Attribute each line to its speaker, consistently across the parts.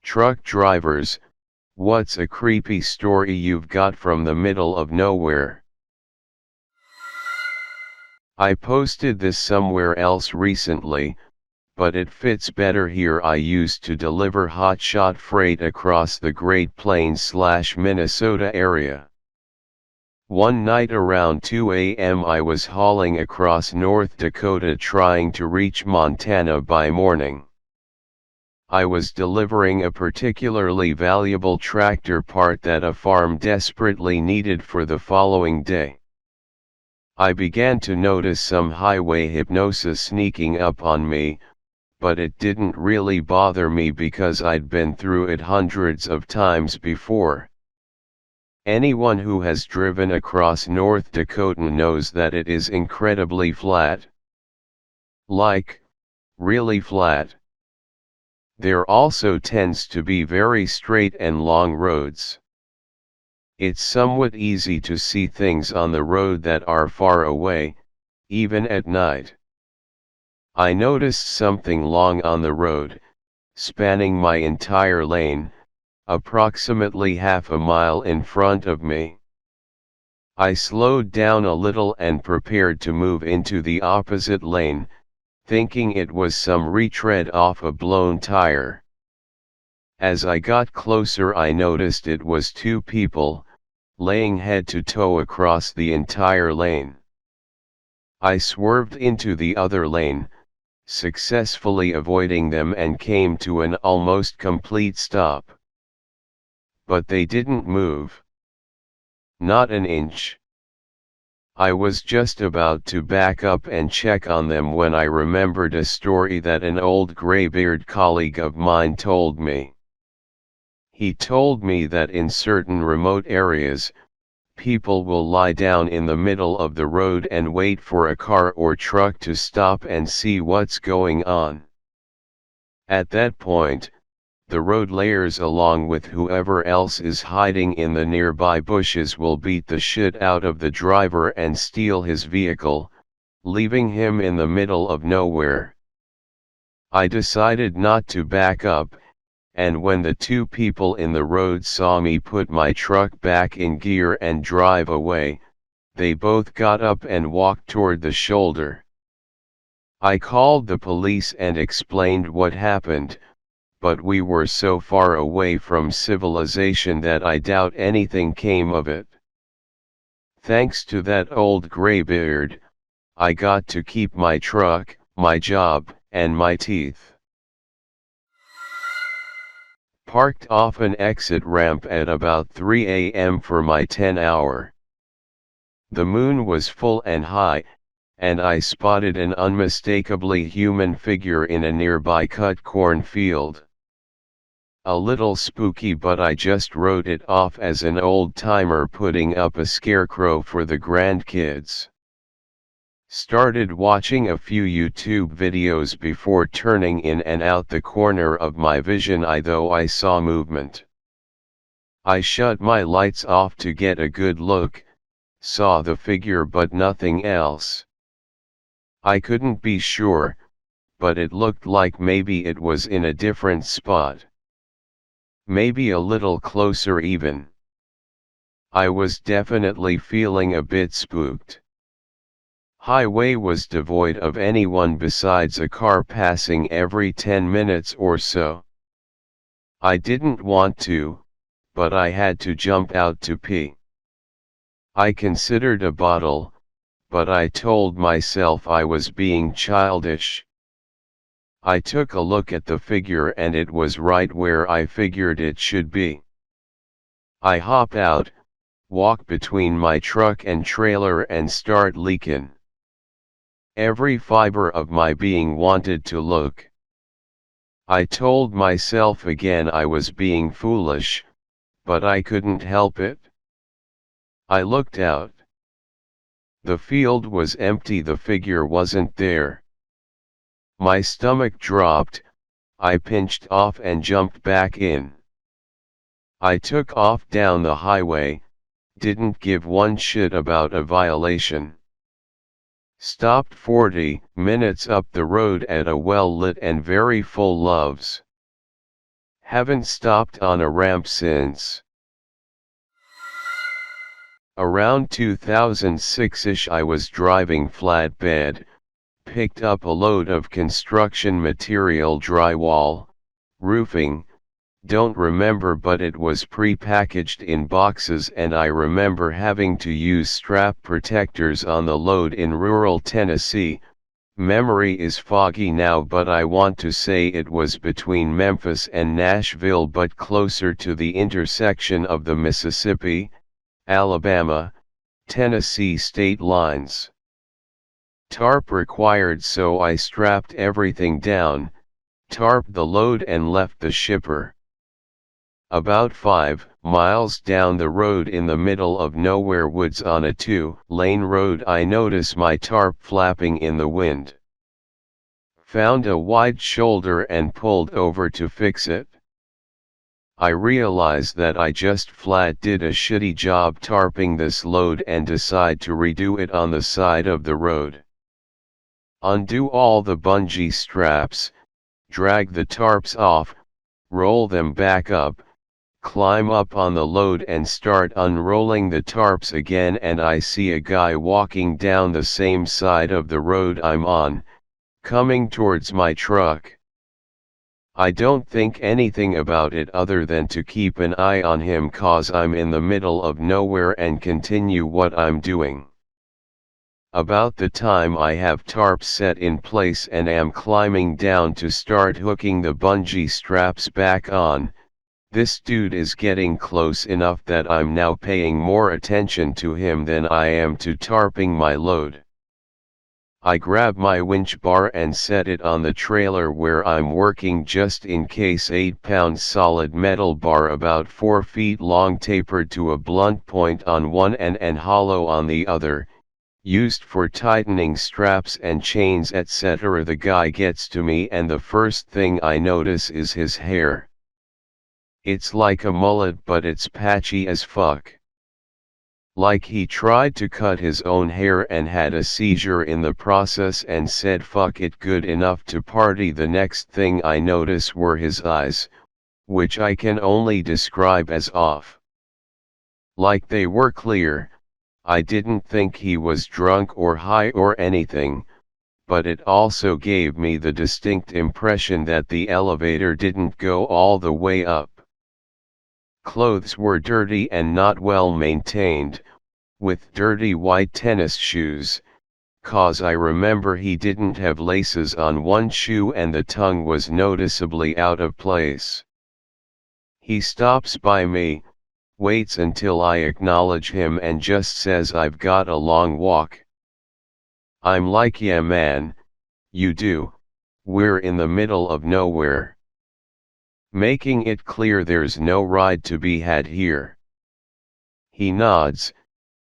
Speaker 1: Truck drivers, what's a creepy story you've got from the middle of nowhere? I posted this somewhere else recently, but it fits better here. I used to deliver hotshot freight across the Great Plains/Minnesota area. One night around 2 a.m. I was hauling across North Dakota trying to reach Montana by morning. I was delivering a particularly valuable tractor part that a farm desperately needed for the following day. I began to notice some highway hypnosis sneaking up on me, but it didn't really bother me because I'd been through it hundreds of times before. Anyone who has driven across North Dakota knows that it is incredibly flat. Like, really flat. There also tends to be very straight and long roads. It's somewhat easy to see things on the road that are far away, even at night. I noticed something long on the road, spanning my entire lane, approximately half a mile in front of me. I slowed down a little and prepared to move into the opposite lane, thinking it was some retread off a blown tire. As I got closer, I noticed it was two people, laying head to toe across the entire lane. I swerved into the other lane, successfully avoiding them, and came to an almost complete stop. But they didn't move. Not an inch. I was just about to back up and check on them when I remembered a story that an old graybeard colleague of mine told me. He told me that in certain remote areas, people will lie down in the middle of the road and wait for a car or truck to stop and see what's going on. At that point, the road layers along with whoever else is hiding in the nearby bushes will beat the shit out of the driver and steal his vehicle, leaving him in the middle of nowhere. I decided not to back up, and when the two people in the road saw me put my truck back in gear and drive away, they both got up and walked toward the shoulder. I called the police and explained what happened, but we were so far away from civilization that I doubt anything came of it. Thanks to that old graybeard, I got to keep my truck, my job, and my teeth. Parked off an exit ramp at about 3 a.m. for my 10-hour. The moon was full and high, and I spotted an unmistakably human figure in a nearby cut corn field. A little spooky, but I just wrote it off as an old-timer putting up a scarecrow for the grandkids. Started watching a few YouTube videos before turning in and out the corner of my vision eye, though I saw movement. I shut my lights off to get a good look, saw the figure but nothing else. I couldn't be sure, but it looked like maybe it was in a different spot. Maybe a little closer even. I was definitely feeling a bit spooked. Highway was devoid of anyone besides a car passing every 10 minutes or so. I didn't want to, but I had to jump out to pee. I considered a bottle, but I told myself I was being childish. I took a look at the figure and it was right where I figured it should be. I hop out, walk between my truck and trailer and start leaking. Every fiber of my being wanted to look. I told myself again I was being foolish, but I couldn't help it. I looked out. The field was empty, the figure wasn't there. My stomach dropped, I pinched off and jumped back in. I took off down the highway, didn't give one shit about a violation. Stopped 40 minutes up the road at a well-lit and very full Love's. Haven't stopped on a ramp since. Around 2006-ish I was driving flatbed, picked up a load of construction material, drywall, roofing, don't remember, but it was pre-packaged in boxes, and I remember having to use strap protectors on the load in rural Tennessee. Memory is foggy now, but I want to say it was between Memphis and Nashville, but closer to the intersection of the Mississippi, Alabama, Tennessee state lines. Tarp required, so I strapped everything down, tarped the load and left the shipper. About 5 miles down the road in the middle of nowhere woods on a 2-lane road, I notice my tarp flapping in the wind. Found a wide shoulder and pulled over to fix it. I realize that I just flat did a shitty job tarping this load and decide to redo it on the side of the road. Undo all the bungee straps, drag the tarps off, roll them back up, climb up on the load and start unrolling the tarps again, and I see a guy walking down the same side of the road I'm on, coming towards my truck. I don't think anything about it other than to keep an eye on him, cause I'm in the middle of nowhere, and continue what I'm doing. About the time I have tarps set in place and am climbing down to start hooking the bungee straps back on, this dude is getting close enough that I'm now paying more attention to him than I am to tarping my load. I grab my winch bar and set it on the trailer where I'm working, just in case. 8-pound solid metal bar about 4 feet long, tapered to a blunt point on one end and hollow on the other, used for tightening straps and chains, etc. The guy gets to me and the first thing I notice is his hair. It's like a mullet, but it's patchy as fuck. Like he tried to cut his own hair and had a seizure in the process and said fuck it good enough to party. The next thing I notice were his eyes, which I can only describe as off. Like they were clear. I didn't think he was drunk or high or anything, but it also gave me the distinct impression that the elevator didn't go all the way up. Clothes were dirty and not well maintained, with dirty white tennis shoes, cause I remember he didn't have laces on one shoe and the tongue was noticeably out of place. He stops by me, waits until I acknowledge him and just says, "I've got a long walk." I'm like, "Yeah man, you do, we're in the middle of nowhere." Making it clear there's no ride to be had here. He nods,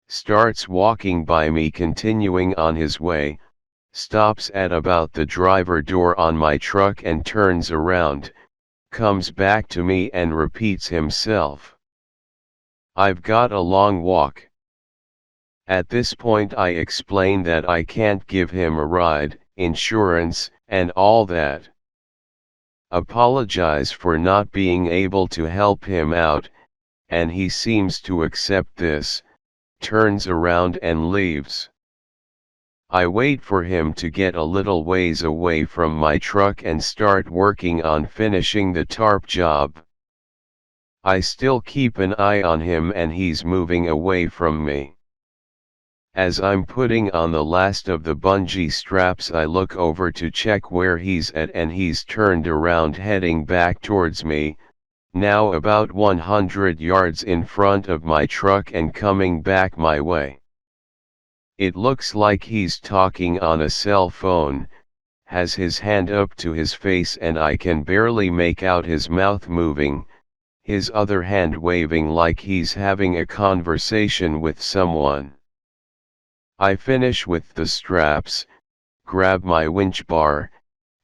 Speaker 1: starts walking by me, continuing on his way, stops at about the driver door on my truck and turns around, comes back to me and repeats himself. "I've got a long walk." At this point I explain that I can't give him a ride, insurance, and all that. Apologize for not being able to help him out, and he seems to accept this, turns around and leaves. I wait for him to get a little ways away from my truck and start working on finishing the tarp job. I still keep an eye on him and he's moving away from me. As I'm putting on the last of the bungee straps, I look over to check where he's at, and he's turned around heading back towards me, now about 100 yards in front of my truck and coming back my way. It looks like he's talking on a cell phone, has his hand up to his face and I can barely make out his mouth moving, his other hand waving like he's having a conversation with someone. I finish with the straps, grab my winch bar,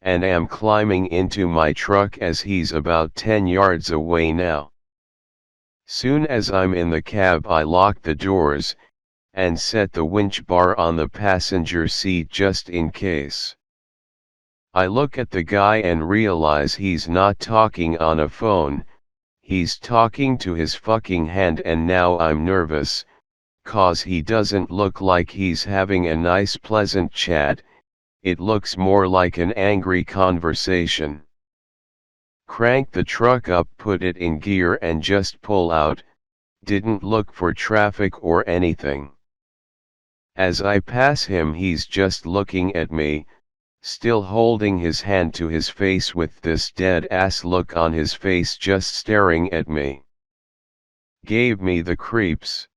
Speaker 1: and am climbing into my truck as he's about 10 yards away now. Soon as I'm in the cab I lock the doors, and set the winch bar on the passenger seat just in case. I look at the guy and realize he's not talking on a phone, he's talking to his fucking hand, and now I'm nervous, cause he doesn't look like he's having a nice pleasant chat, it looks more like an angry conversation. Crank the truck up, put it in gear and just pull out, didn't look for traffic or anything. As I pass him, he's just looking at me, still holding his hand to his face with this dead ass look on his face, just staring at me. Gave me the creeps.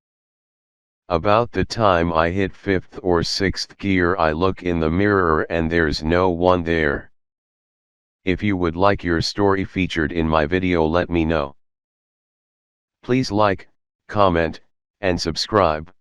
Speaker 1: About the time I hit 5th or 6th gear, I look in the mirror and there's no one there. If you would like your story featured in my video, let me know. Please like, comment, and subscribe.